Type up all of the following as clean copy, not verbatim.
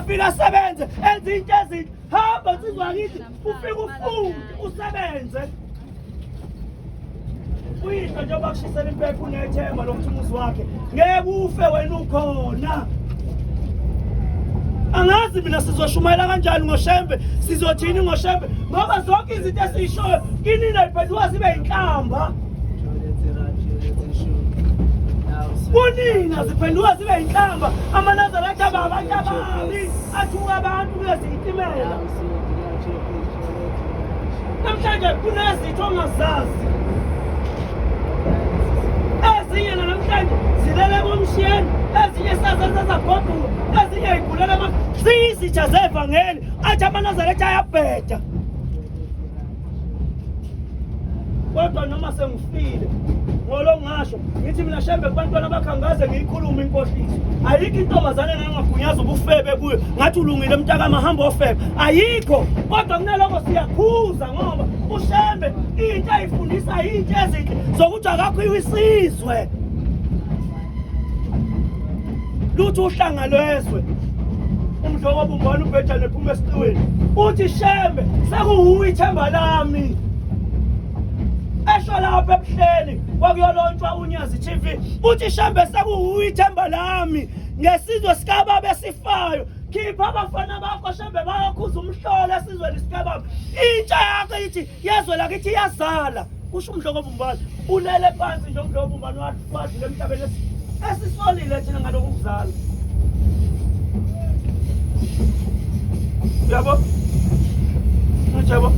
afika asebenze enze into ezinhle hamba sizwa kithi ufike ufunde usebenze uyihlo njengoba kushisela impepho unethemba lokuthi umuzi wakhe ngeke ufe wena ukhona angazi mina sizoshumayela kanjani ngoshembe sizothini ngoshembe ngoba zonke izinto esizishoyo kini nayiphenduka zibe inhlamba kunina ziphenduka zibe inhlamba amanazarete aba abantu ababi athuka abantu kulezi itimela namhlanje kunezitho ongazazi ezinye namhlanje zilele komshiyeni ezinye sazazagoduka ezinye yigulela ziyizitsha zevangeli athi amanazarete ayabheda kodwa noma sengifile ngolo ngasho ngithi mina shembe kubantwana bakhangaze ngiyikhuluma inkohliso ayikho intombazane engagunyaza ubufebe kuyo ngathi ulungile mntaka mahamba ofebe ayikho kodwa kunaloko siyakhuza ngoba ushembe into ayifundisa into ezinhle zokuthi akakho isizwe lutho uhlanga lwezwe umdloko obumbana ubhejane ephuma esiqiweni uthi shembe sekuhuwa ithemba lami esho lapha ebuhleni kwakuyolontshwa unyazi TV uthi shembe sekuhuwa ithemba lami ngesizwe sikababa esifayo khipha abafana bakho shembe bayakhuza umhlolo esizweni sikababa intsha yakho ithi yezwe lakithi iyazala kusho umdloko obumbana ulele phansi nje umdloko obumbana wathi emhlabeni esisolile thina ngalokhu kuzala yabo njalo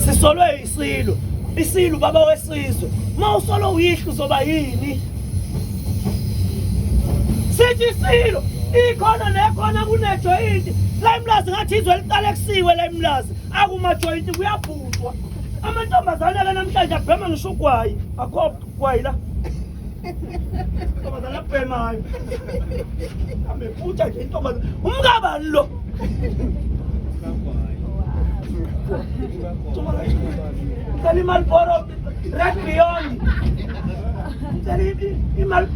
sisolwe isilo baba wesizwe mawusolo uyihlo zoba yini sithi isilo ikhona nekhona kunejoint la imlazi ngathi izwe liqale kusiwe la imlazi akuma joint kuyabhutshwa amantombazane ke namhlanje abhema ngisho ugwayi akho ugwayi la intombazane abhemayo ameputha nje intombazane umkabani lo Kalimal poro red beyond. Kalimal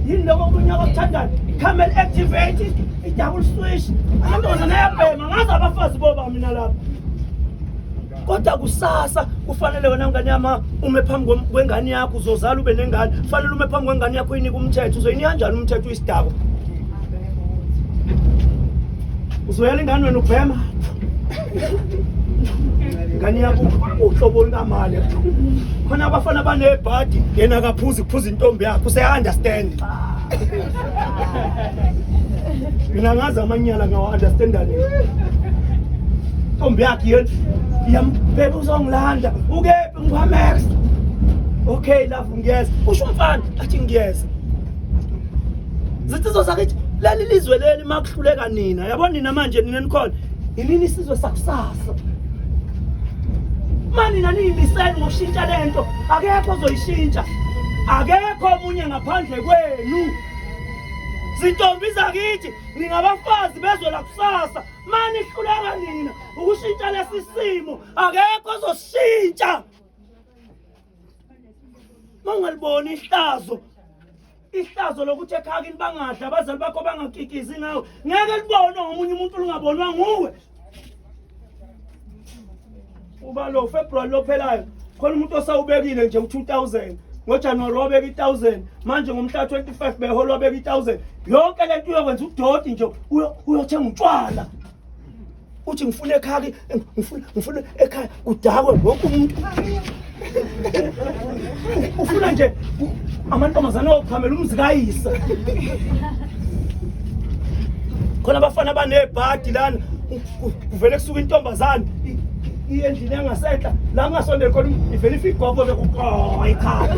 yini lokho kunyaka kuthandana camel activated double switch amantwana ayabhema ngazi abafazi boba mina lapha kodwa kusasa kufanele wena ngane yama ume phambi kwengane yakho uzozala ube nengane kufanele ume phambi kwengane yakho inika umthetho uzoyinika kanjani umthetho isidako uzoyela ingane wena ubhema ngani yakho uhlobo likamali khona abafana banebhadi yena kaphuza intombi yakho use understand mina ngazi amanyala ngawa understandani intombi yakho yena yambheka uzongilanda ukephi ngwaMax okay love ngiyeza usho umfana athi ngiyeza zithi zosakithi leli lizwe leli makuhluleka nina yabona nina manje nina nikhona yini isizwe sakusasa mani nani imiseni ngoshintsha lento akekho ozoyishintsha akekho omunye ngaphandle kwenu zintombi zakithi ningabafazi bezwe la kusasa mani ihluleka nina ukushintsha lesisimo akekho ozoshintsha mangalibona ihlazo lokuthi ekhaya bangadla abazali bakho bangakikizi ngawe ngeke libone ngomunye umuntu lungabonwa nguwe uba lo February lophelayo khona umuntu osawubekile nje u2000 ngoJanuary wabeka 1000 manje ngomhla 25 beholo wabeka 1000 yonke lento uyokwenza udoti nje uyothenga utshwala uthi ngifuna ekhaya ngifuna ekhaya kudakwe wonke umuntu ufuna nje amantombazane okuphamela umzi kayisa khona abafana banebhadi lana kuvele kusuka intombazane endlini engasenhla la ngasondela khona ivele ifigogo ekhaya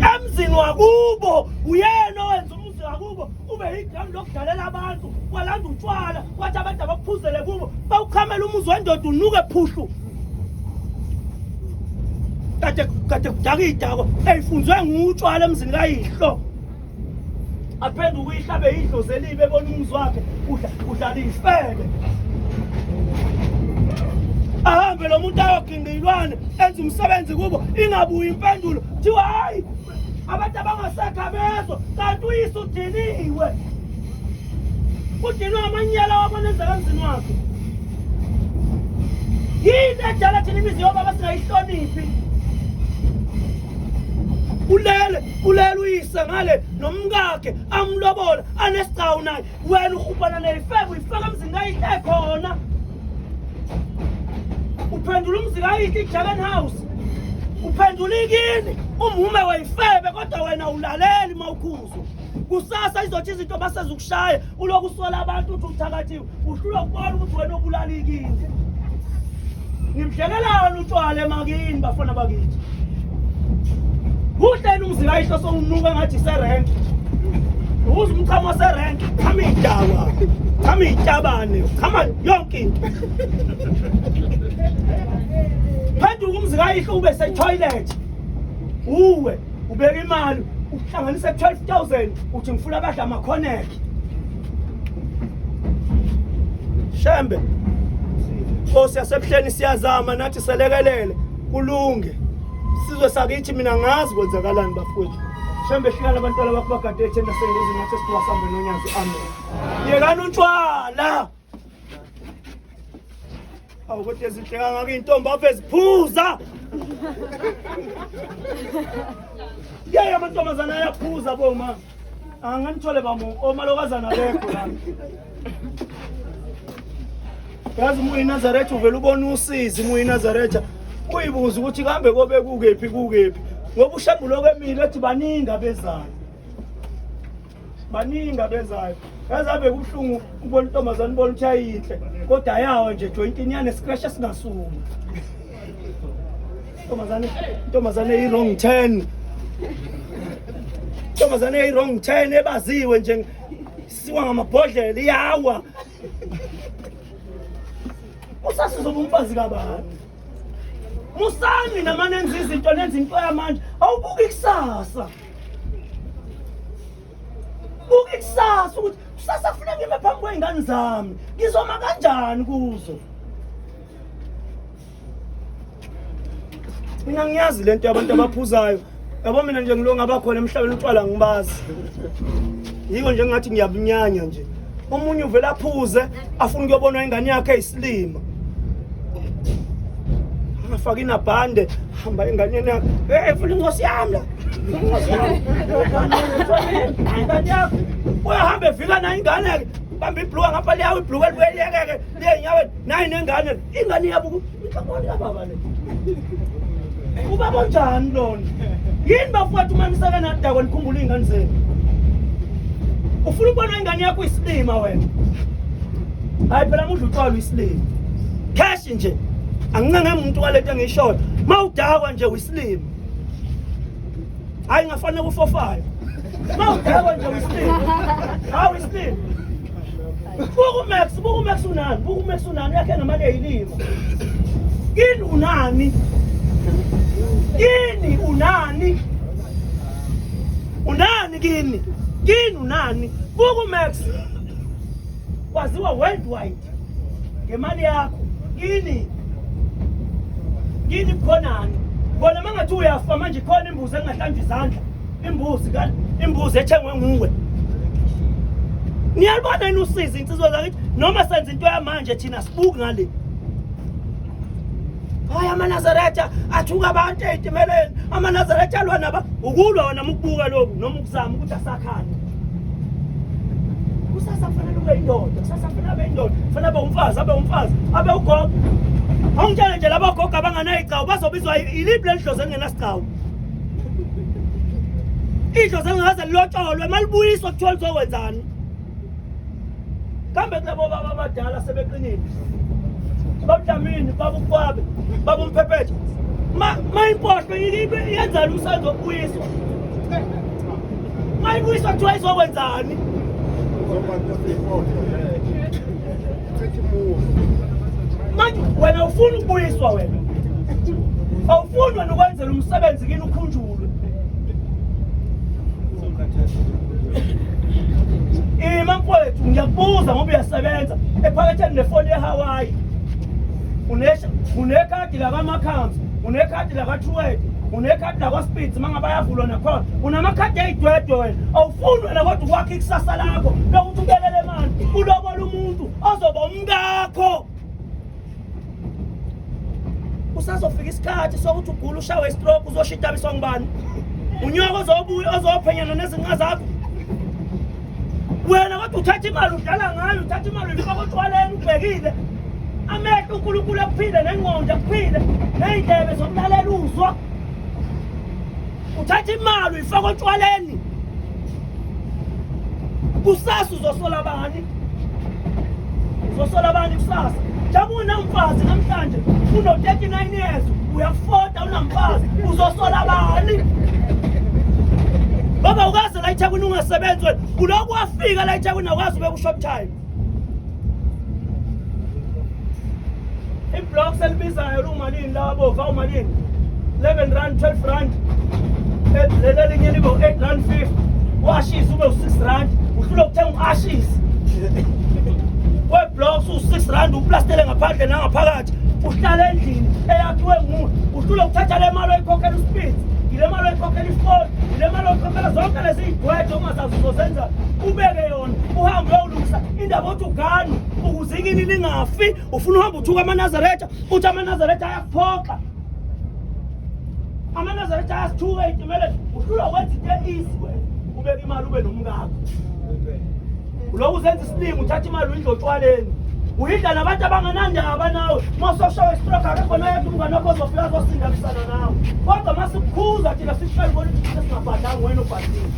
emzini wakubo uyena owenza umuzi wakubo ube igama lokudalela abantu kwalanda utshwala kwathi abantu abakuphuzele kubo bawukhamela umuzi wendoda unuke phuhlu kade kudakidako eyifunzwe ngutshwala emzini kayihlo aphendula ukuyihlabe idlo zelibe ebona umuzi wakhe udlala ifebe ahambe lo muntu ayoginqa ilwane enza umsebenzi kubo ingabuyi impendulo thiwa hayi abantu abangasekho abezo kanti uyise udiniwe udinwe amanyala wabanenzeka emzini wakhe yini edala thina imizi yobaba singayihloniphi ulele uyise ngale nomkakhe amlobola anesicawu naye wena uhubhana neyifeke uyifaka emzini kayihle khona uphendula umzi kayihle iJagan House uphendula ikini umume wayifebe kodwa wena ulaleli mawukhuzwa kusasa izothi izinto basezukushaya uloku usola abantu uthi uthakathiwe uhlula ukubona ukuthi wena obulala ikini nimhlekelana utshwala emakini bafana bakithi uhleli umzi kayihle sowunuka ngathi serenk uze umchamo serenk chama idawa chama itabane chama yonke into phenduka umzi kayihle ube setoilet uwe ubeka imali uhlanganise 12,000 uthi ngifuna abadla amakhoneki Shembe Nkosi yasebuhleni siyazama nathi selekelele kulunge sizwe sakithi mina ngazi kwenzakalani bafowethu Shembe hlala abantwana bakho bagade ethenda sengozi ngathi siwasambe nonyazi amen yekani untshwala awukuthi ezihleka ngake intombi apha eziphuza yaya amantombazana ayaphuza boma anganithole bamo omalokazana lekho la yazi muyi Nazareth uvela ubona usizi muyi Nazareth uyibuza ukuthi kambe kobe kukephi ngoba ushambulo kwemile ethi baningi abezayo yazi abe kuhlungu ubona intombazana ubona ukuthi ayihle kodwa ayawo nje joint inyane scratch singasuma intombazane i-wrong turn intombazane i-wrong turn ebaziwe nje siwa ngamabhodlela iyawa usasizoba umfazi kabani musani namanenza izinto nenza into yamanje awubuki kusasa ukuthi kusasa kufuneka ngime phambi kwey'ngane zami ngizoma kanjani kuzo mina ngiyazi lento yabantu abaphuzayo yabo mina nje ngilo ngabakhona emhlabeni utshwala ngibazi yiko nje ngathi ngiyabunyanya nje omunye uvela aphuze afuna ukuyobona ingane yakhe eyisilima afaka inabhande hamba enganeni yakhe funa inkosi yami la ingane yakho uyahamba evika nayo ingane yakhe bamba ibhluka ngapha liyawo ibhluka elibuyelekeke liyenyaweni nayo nengane ingane yabo ikabona kababa le ubaba njani lona yini bafowethu manisaka nadako nikhumbula iy'ngane zenu ufuna ukubona ingane yakho isilima wena hayi phela mudla utshwala isilima cash nje angingange umuntu walento engiyishoyo mawudakwa nje uyisilima hayi ngafanele kufofayo mawudakwa nje uyisilima hawu isilima buku Max unani yakhe ngamali eyilima yini unani kini unani buku Max waziwa worldwide ngemali yakho yini khonani bona mangathi uyafa manje khona imbuzi engahlanje izandla imbuzi ethengwe nguwe niyalibona yini usizi insizwa zakithi noma senza into yamanje thina sibuki ngale hayi amaNazaretha athuka abantu ey'timeleni amaNazaretha alwa naba ukulwa wona mukubuka lokhu noma ukuzama ukuthi asakhanda kusasa kufanele ube yindoda kufanele abe umfazi abe ugogo awungitshele nje laba gogo abanganayigcawu bazobizwa iliphi lendlozi engenasicawu idlozi engaze lilotsholwe malibuyiswa kuthiwa lizokwenzani kambe kulabo baba abadala sebeqinile babudlamini babukwabe babumphephethe ma impohlo yenzani usazobuyiswa ma ibuyiswa kuthiwa izokwenzani manje wena ufuna ukubuyiswa wena awufuni wena ukwenzela umsebenzi kini ukhunjulwe mfowethu ngiyakubuza ngoba uyasebenza ephaketheni nefoni eHawaii unekhadi lakaMakhamzi unekhadi laka-Truworths unekhadi lakwaSpeed mangabe ayavulwa nakhona unamakhadi ayidwedwe wena awufuni wena kodwa ukwakha ikusasa lakho lokuthi ubekele manje ulobola umuntu ozoba umkakho usazofika isikhathi sokuthi ugula ushawe stroke uzoshita biswa ngibani unyoko ozobuya ozophenyana nezinqa zakho wena kodwa uthatha imali udlala ngayo uthatha imali uyifaka otshwaleni ubhekile amehlo uNkulunkulu akuphile nengqondo akuphile ney'ndlebe zokulalela uzwa uthatha imali uyifaka otshwaleni kusasa uzosola bani kusasa njengoba unamfazi namhlanje uno-39 years uyafoda unamfazi uzosola bani ngoba ukaze la eThekwini ungasebenzi wena ulokhu wafika la eThekwini akwazi ubeka uShoptime iblocks elibizayo lumalini labova umalini 11 rand 12 rand lelo linye libo 8 rand 50 washisa ube u6 rand uhlula ukuthenga uashis weblocks u6 rand uplastele ngaphandle nangaphakathi uhlala endlini eyakhiwe nguwe uhlula ukuthatha le mali oyikhokhela uSpeed ile mali oyikhokhela ifoni ile mali oyikhokhela zonke lezi igwethe ongazazi uzozenza ubeke yona uhambe uyolungisa indaba othi ugani ukuze ikini lingafi ufuna uhamba uthuka amaNazaretha uthi amaNazaretha ayakuphoxa amaNazaretha ayasithuka itimele uhlula ukwenza into easy wena ubeke imali ube nomkakho uloku uzenza isilingo uthatha imali uyidla otshwaleni uyidla nabantu abangenandaba nawe masoshawe stroke akhona yedwa umngane wakho ozofika azosindisana nawe kodwa masikukhuza thina sishayela ubona ukuthi singabhadanga wena ubhadile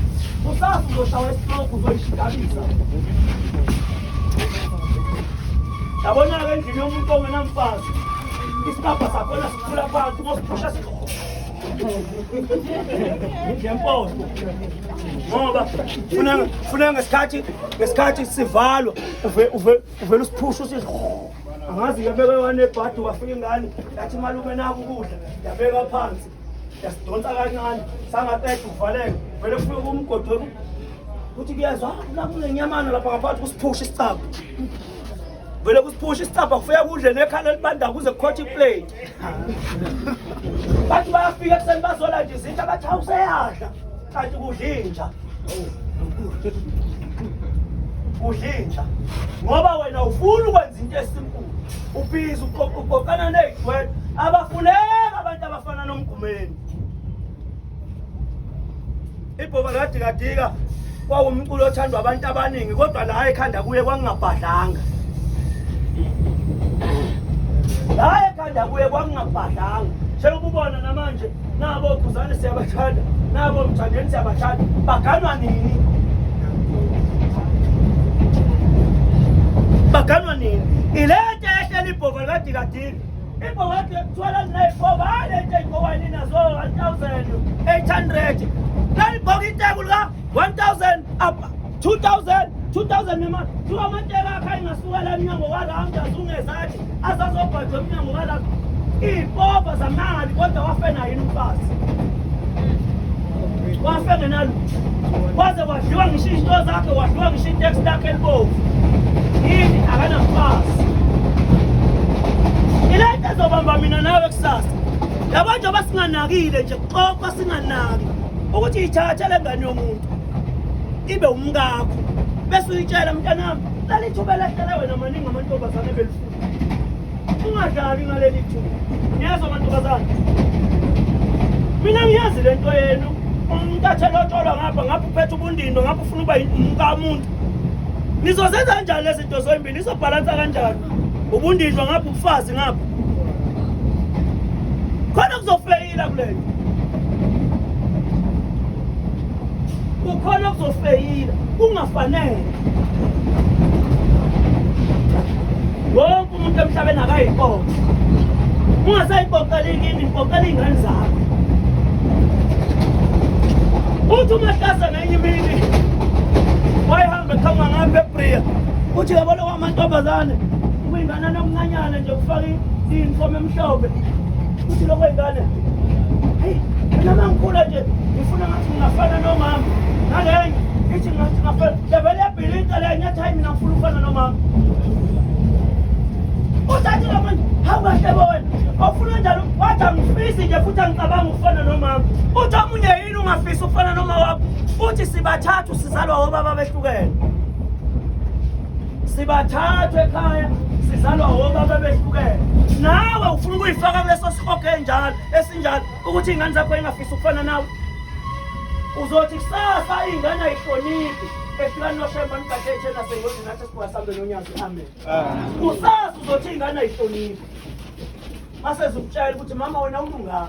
kusasa uzoshawa stroke uzoyishikabisa yabona-ke endlini yomuntu ongenamfazi isikabha sakhona sikhula phansi mosiphusha ngempondo ngoba funeka ngesikhathi sivalwa uvela usiphusha usithi angazi yabeka wanebhadi wafika ingane yathi malume naku ukudla yabeka phansi yasidonsa kancane sangaqeda ukuvaleka vele kufika kumgodweni uthi kuyezwa la kunenyamana lapha ngaphansi kusiphusha isicaba vele kusiphusha isicaba kufika kudle nekhala libanda kuze kukhotha iplate bathi bayafika ekuseni bazola nje izinto abathi awuseyadla kanti kudlinja ngoba wena ufuna ukwenza into esinkulu ubhizi uqoqana ney'gwele abafuneka abantu abafana noMgumeni ibhoba kadikadika kwawumculo othandwa abantu abaningi kodwa la ekhanda kuye kwangingabhadlanga njengoba ubona namanje nabo Khuzani siyabathanda nabo Mthandeni siyabathanda baganwa nini ilento ehleli ibhoba likadikadika ibhoba lithola linayibhoba alento ey'gokwane nazo 1,800 lalibhoka itebuli ka 1,000 2,000 nemali thuka amateka akhe ayingasukela emnyango walanga azungezathi azazobhajwa emnyango walanga iy'popa zamali kodwa wafe nayo umfazi wafe ngenalo kwaze wadliwa ngisho izinto zakhe wadliwa ngisho iteksi lakhe elibovu yini akanamfazi ilento ezobamba mina nawe kusasa labantu abasinganakile nje qoqa singanaki ukuthi yithathele engane yomuntu ibe umkakho bese uyitshela mntanami lalithuba lahlala wena maningi amantombazane belifuna ungadlali ngaleli thuba niyezwa amantombazane mina ngiyazi lento yenu umuntu athelotsholo ngapha uphethe ubundindo ngapha ufuna uba umkamuntu nizozenza kanjani lezi zinto zoyimbili nizobhalansa kanjani ubundindo ngapha ubufazi ngapha khona kuzofeyila kulento kukhona kuzofeyila kungafanele wonke umuntu emhlabeni akayiqoqa ungasayiqoqela ikini iqoqela iy'ngane zakho uthi uMahlasa ngenye imini wayehamba eqhamuka ngapha eBriya uthi yabona kwamantombazane kuyingane nomncanyana nje kufaka i-uniform emhlophe uthi lokho ingane heyi mina mangikhula nje ngifuna ngathi ngingafana nomama nalenye ithi ngathi ngafana levele yabhilinta lenye yathi hayi mina ngifuna ukufana nomama uthathi la manje hamba hlebo wena ofuna njalo wathi angifisi nje futhi angicabanga ukufana nomama ukuthi sibathathu sizalwa obaba behlukene. Sibathathu ekhaya sizalwa obaba behlukene. Nawe ufuna ukuyifaka kuleso sikhokho enjalo esinjalo ukuthi ingane zakho ingafisa ukufana nawe. Uzothi kusasa ingane ayihloniphi ehlukani noshemba nikahle nasengozini nathi sibuhasambe nonyazi. Amen. Kusasa uzothi ingane ayihloniphi. Mase zikutshela ukuthi mama wena ulunganga.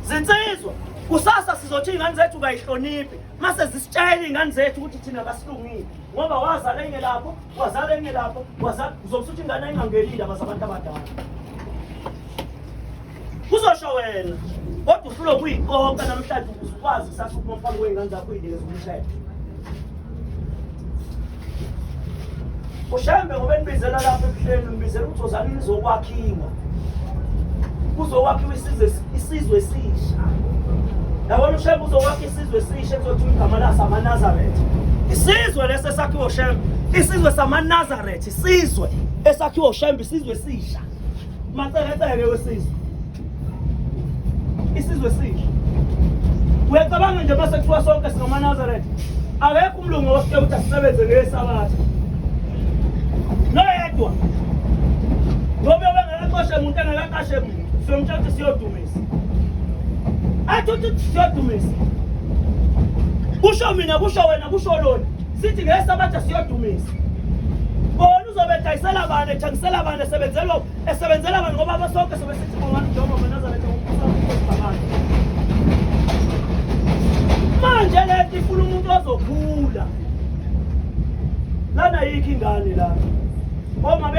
Zinsizwa kusasa sizothi ingane zethu kayihloniphi mase zisitshela ingane zethu ukuthi thina kasilungile ngoba wazala engelapho wazala engelapho wazala uzokuthi ingane ayingangelile abazabantu abadala. Kuzosho wena kodwa ufuna ukuyiqoqa namhlanje ukuze ukwazi kusasa ukuma phambi kwengane zakho ideke zokumshaya. Ushambe ngoba enibizela lapha ebuhleni nibizela ukuthi ozalini izokwakhiwa. Kuzokwakhiwa isizwe esisha. Yabona uShembe uzokwakha isizwe esisha kuzothi igama laso amaNazaretha. Isizwe lesi esakhiwa uShembe, isizwe samaNazaretha, isizwe esakhiwa uShembe, isizwe esisha. Maceleteke wesizwe. Isizwe esisha. Uyacabanga nje base kuthiwa sonke singamaNazaretha. Akekho umlungu osike ukuthi asisebenze ngeSabatha. Noyedwa. Ngoba bengaqashe umuntu engaqashe umuntu. Siyomthatha siyodumisa. Athuthi siyodumisa. Kusho mina kusho wena kusho lona. Sithi ngeSabatha siyodumisa. Bona uzobethayisela bani ethangisela bani esebenzela bani ngoba basonke sebesithi ngomani njengoba amaNazaretha ngokusabana. Manje lethi ifuna umuntu ozokhula. Lana yikho ingane la. Oma